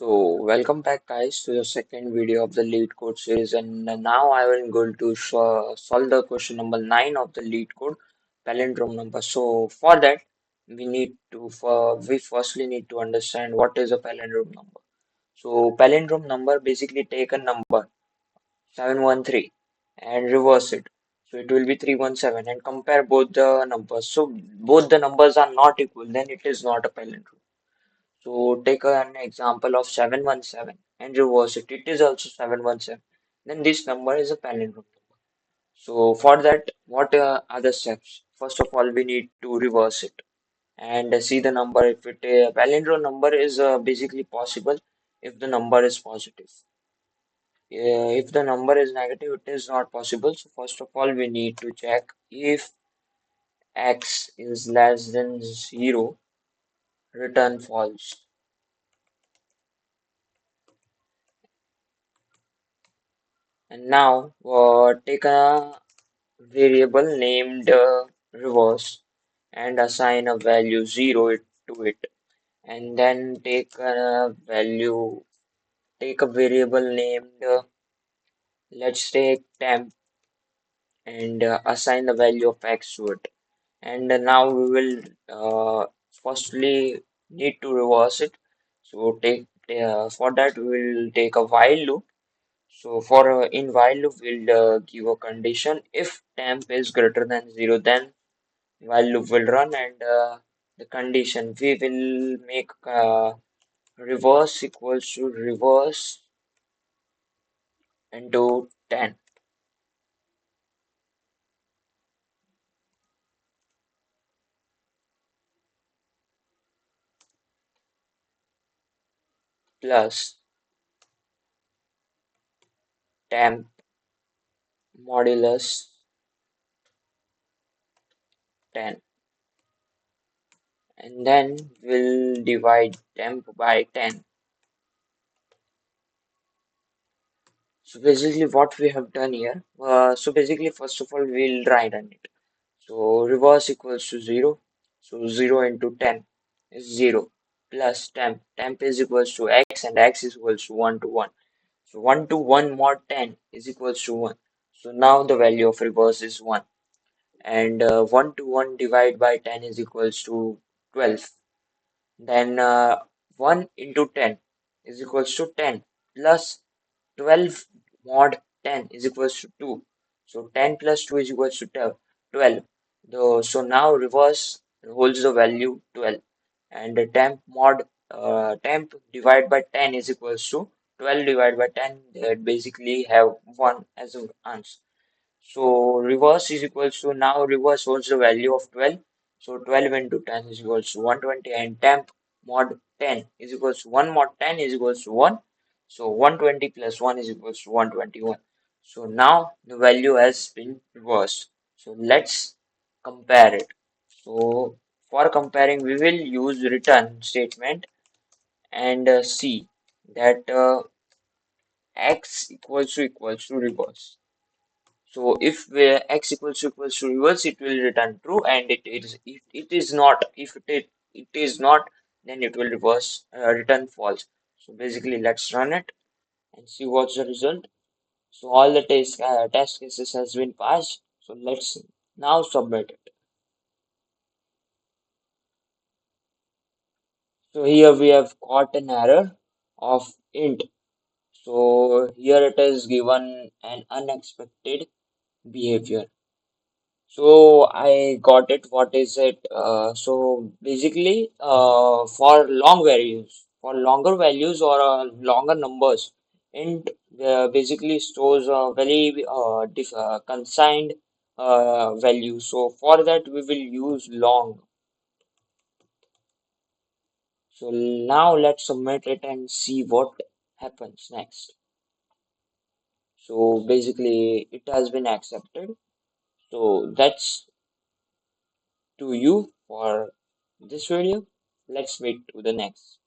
Welcome back, guys, to the second video of the LeetCode series. And now I will going to solve the question number 9 of the LeetCode palindrome number. So, for that, we firstly need to understand what is a palindrome number. So, palindrome number basically take a number 713 and reverse it. So, it will be 317 and compare both the numbers. So, both the numbers are not equal, then it is not a palindrome. So take an example of 717 and reverse it. It is also 717. Then this number is a palindrome. So for that, what are the steps? First of all, we need to reverse it and see the number. If it a palindrome number is basically possible if the number is positive. If the number is negative, it is not possible. So first of all, we need to check if x is less than 0, return false. And now take a variable named reverse and assign a value 0 to it, and then take a variable named let's take temp and assign the value of x to it. And now we will firstly need to reverse it. So take for that we will take a while loop. So for in while loop, we'll give a condition if temp is greater than 0, then while loop will run, and the condition we will make reverse equals to reverse into 10 plus temp modulus 10, and then we'll divide temp by 10. So basically what we have done here, so basically first of all we'll try run it. So reverse equals to 0. So 0 into 10 is 0 plus temp. Temp is equals to x and x is equals to 1 to 1. So 1 to 1 mod 10 is equals to 1. So now the value of reverse is 1. And 1 to 1 divided by 10 is equals to 12. Then 1 into 10 is equals to 10 plus 12 mod 10 is equals to 2. So 10 plus 2 is equals to 12. So now reverse holds the value 12. And the temp divided by 10 is equals to 12 divided by 10. That basically have 1 as an answer. So reverse is equals to, now reverse holds the value of 12. So 12 into 10 is equals to 120, and temp mod 10 is equals to 1 mod 10 is equals to 1. So 120 plus 1 is equals to 121. So now the value has been reversed. So let's compare it. So for comparing, we will use return statement and see that x equals to reverse. So if x equals to reverse, it will return true, and it is, if it is not, it is not, then it will return false. So basically, let's run it and see what's the result. So all the test cases has been passed. So let's now submit it. So here we have got an error of int. So here it is given an unexpected behavior. So I got it. What is it? So basically, for longer values or longer numbers, int basically stores a very consigned value. So for that, we will use long. So now let's submit it and see what happens next. So basically, it has been accepted. So that's to you for this video. Let's meet to the next.